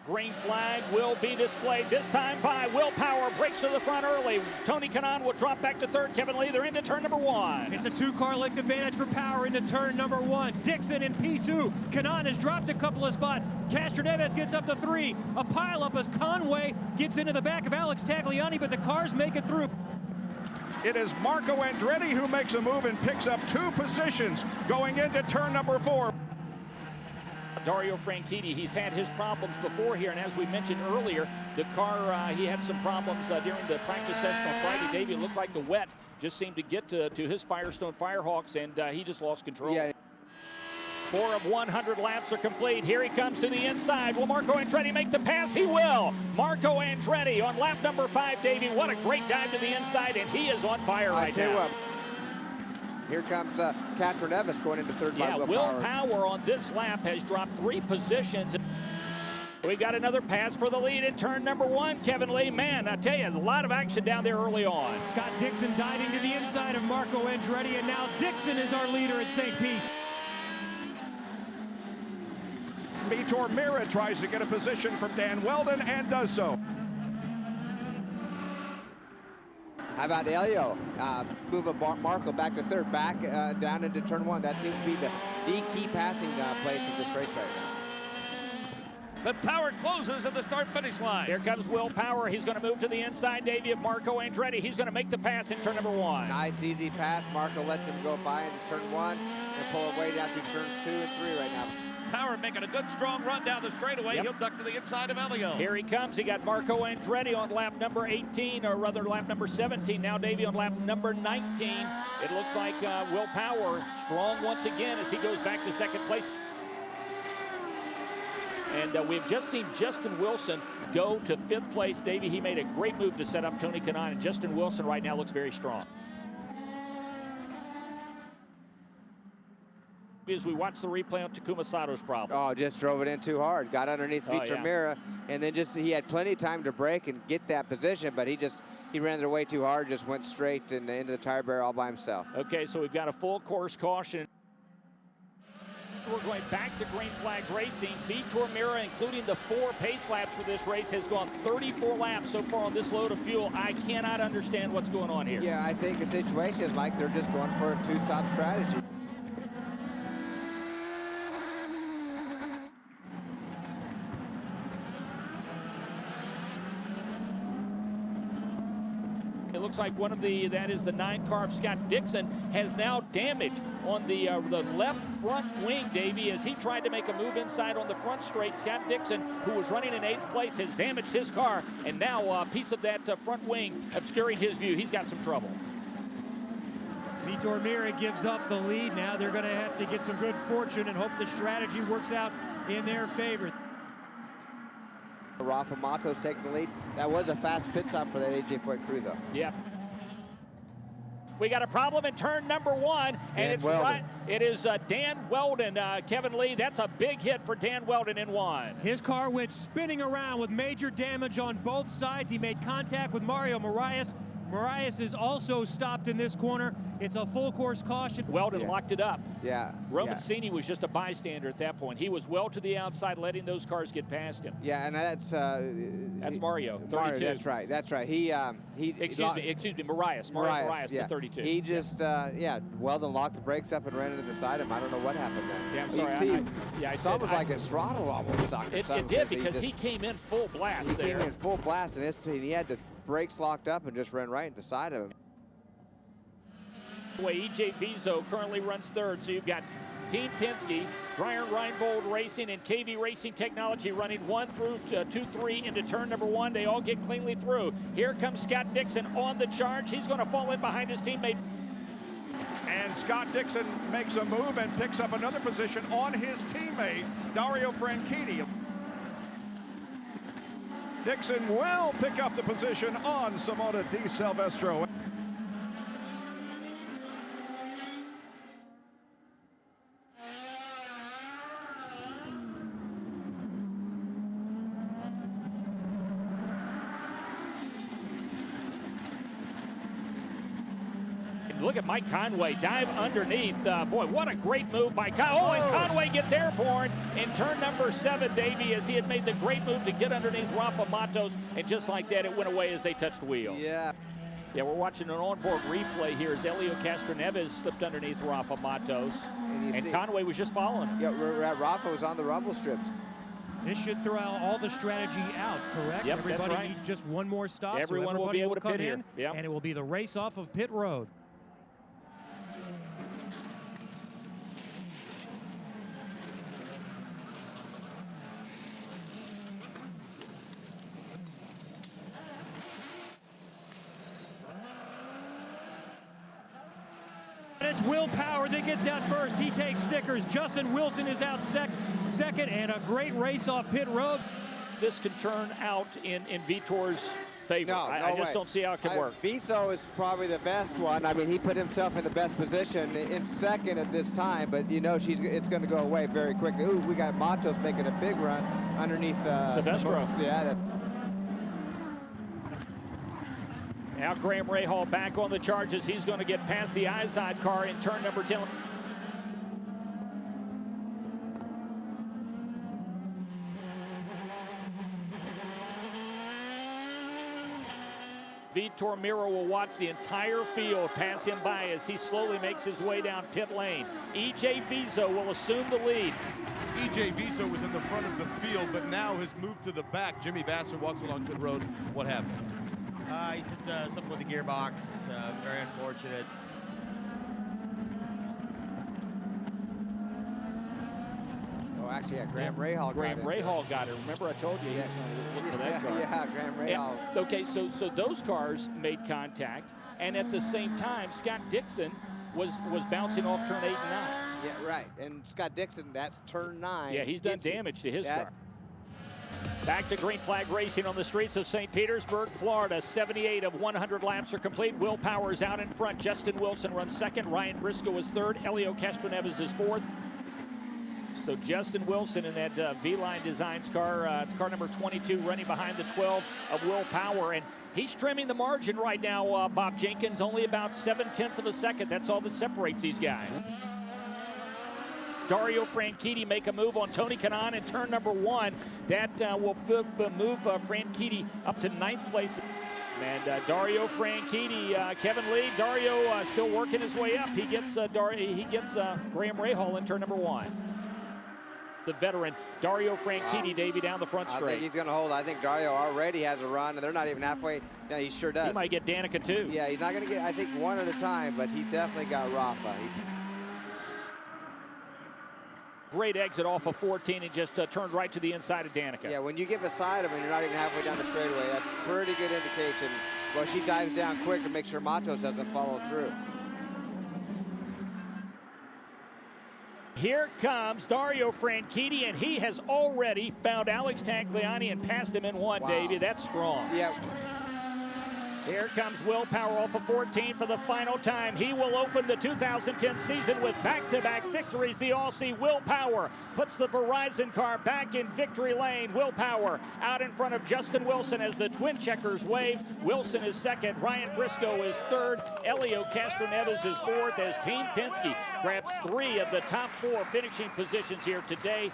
Green flag will be displayed, this time by Will Power. Breaks to the front early. Tony Kanaan will drop back to third. Kevin Lee, they're into turn number one. It's a two-car length advantage for Power into turn number one. Dixon in P2. Kanaan has dropped a couple of spots. Castroneves gets up to 3. A pileup as Conway gets into the back of Alex Tagliani, but the cars make it through. It is Marco Andretti who makes a move and picks up 2 positions going into turn number 4. Dario Franchitti, he's had his problems before here, and as we mentioned earlier, the car, he had some problems during the practice session on Friday. Davey, it looked like the wet just seemed to get to his Firestone Firehawks, and he just lost control. Yeah. 4 of 100 laps are complete. Here he comes to the inside. Will Marco Andretti make the pass? He will. Marco Andretti on lap number 5, Davey. What a great dive to the inside, and he is on fire right now. Here comes Castroneves going into third by Will Will Power on this lap has dropped 3 positions. We've got another pass for the lead in turn number 1. Kevin Lee, man, I tell you, a lot of action down there early on. Scott Dixon diving to the inside of Marco Andretti, and now Dixon is our leader at St. Pete. Vitor Meira tries to get a position from Dan Weldon and does so. How about Elio? Move Marco back to third, back down into turn 1. That seems to be the key passing place in this race right now. But Power closes at the start-finish line. Here comes Will Power. He's going to move to the inside, Davey, of Marco Andretti. He's going to make the pass in turn number 1. Nice, easy pass. Marco lets him go by into turn 1 and pull it way down through turn 2 and 3 right now. Power making a good, strong run down the straightaway. Yep. He'll duck to the inside of Elio. Here he comes. He got Marco Andretti on lap number 18, or rather lap number 17. Now Davey on lap number 19. It looks like Will Power strong once again as he goes back to second place. And we've just seen Justin Wilson go to 5th place. Davey, he made a great move to set up Tony Kanaan, and Justin Wilson right now looks very strong. As we watch the replay on Takuma Sato's problem. Oh, just drove it in too hard. Got underneath Vitor Meira, and then he had plenty of time to brake and get that position, but he ran there way too hard, just went straight into the tire barrier all by himself. Okay, so we've got a full course caution. We're going back to green flag racing. Vitor Meira, including the 4 pace laps for this race, has gone 34 laps so far on this load of fuel. I cannot understand what's going on here. Yeah, I think the situation is like they're just going for a 2-stop strategy. It looks like that is the 9 car of Scott Dixon has now damage on the left front wing, Davey, as he tried to make a move inside on the front straight. Scott Dixon, who was running in 8th place, has damaged his car, and now a piece of that front wing obscuring his view. He's got some trouble. Vitor Meira gives up the lead. Now they're going to have to get some good fortune and hope the strategy works out in their favor. Rafa Matos taking the lead. That was a fast pit stop for that AJ Foyt crew, though. Yeah. We got a problem in turn number 1, and it is Dan Weldon. Kevin Lee, that's a big hit for Dan Weldon in 1. His car went spinning around with major damage on both sides. He made contact with Mario Moraes. Moraes is also stopped in this corner. It's a full course caution. Weldon locked it up. Yeah. Romancini was just a bystander at that point. He was well to the outside, letting those cars get past him. Yeah, and that's Mario, 32. Mario, that's right. He excuse me, Moraes, the 32. He just Weldon locked the brakes up and ran into the side of him. I don't know what happened there. Yeah, I'm sorry. It's almost like his throttle almost stuck. It did, because he came in full blast there. He came in full blast, and he had the brakes locked up and just ran right into the side of him. EJ Vizo currently runs 3rd, so you've got Team Penske, Dreyer Reinbold Racing, and KV Racing Technology running 1 through 2-3 into turn number 1. They all get cleanly through. Here comes Scott Dixon on the charge. He's going to fall in behind his teammate. And Scott Dixon makes a move and picks up another position on his teammate, Dario Franchitti. Dixon will pick up the position on Simona Di Silvestro. look at Mike Conway dive underneath. Boy, what a great move by Conway. Oh, and Conway gets airborne in turn number 7, Davey, as he had made the great move to get underneath Rafa Matos, and just like that, it went away as they touched wheels. Yeah. Yeah, we're watching an onboard replay here as Elio Castroneves slipped underneath Rafa Matos, and Conway was just following him. Yeah, Rafa was on the rumble strips. This should throw all the strategy out, correct? Yep, everybody that's right. needs just one more stop. Everyone will be able to come pit in, here. Yep. And it will be the race off of pit road. It's Will Power that gets out first. He takes stickers. Justin Wilson is out second, and a great race off pit road. This can turn out in Vitor's favor. I just don't see how it can work. Viso is probably the best one. I mean, he put himself in the best position in second at this time, but you know it's going to go away very quickly. Ooh, we got Matos making a big run underneath Silvestro. Yeah. Now Graham Rahal back on the charges. He's going to get past the IZOD car in turn number 10. Vitor Miro will watch the entire field pass him by as he slowly makes his way down pit lane. E.J. Viso will assume the lead. E.J. Viso was in the front of the field, but now has moved to the back. Jimmy Vasser walks along pit road. What happened? He said something with the gearbox. Very unfortunate. Oh, actually, yeah, Graham Rahal got it. Remember I told you he was going to look for that car. Yeah, Graham Rahal. And, okay, so those cars made contact, and at the same time, Scott Dixon was bouncing off turn 8 and 9. Yeah, right. And Scott Dixon, that's turn 9. Yeah, he's done damage to his car. Back to green flag racing on the streets of St. Petersburg, Florida. 78 of 100 laps are complete. Will Power is out in front. Justin Wilson runs second. Ryan Briscoe is third. Elio Castroneves is fourth. So Justin Wilson in that V-Line Designs car, car number 22, running behind the 12 of Will Power. And he's trimming the margin right now, Bob Jenkins, only about 7/10 of a second. That's all that separates these guys. Dario Franchitti make a move on Tony Kanaan in turn number 1. That will move Franchitti up to 9th place. And Dario Franchitti, Kevin Lee, Dario still working his way up. He gets Graham Rahal in turn number 1. The veteran Dario Franchitti, Davey, down the front straight. I think he's going to hold. I think Dario already has a run, and they're not even halfway. Yeah, he sure does. He might get Danica too. Yeah, he's not going to get, I think, one at a time, but he definitely got Rafa. Great exit off of 14 and just turned right to the inside of Danica. Yeah, when you get beside him and you're not even halfway down the straightaway, that's a pretty good indication. Well, she dives down quick to make sure Matos doesn't follow through. Here comes Dario Franchitti, and he has already found Alex Tagliani and passed him in one, Wow. Davey. That's strong. Yeah. Here comes Will Power off of 14 for the final time. He will open the 2010 season with back-to-back victories. The Aussie Will Power puts the Verizon car back in victory lane. Will Power out in front of Justin Wilson as the twin checkers wave. Wilson is second. Ryan Briscoe is third. Elio Castroneves is fourth as Team Penske grabs 3 of the top 4 finishing positions here today.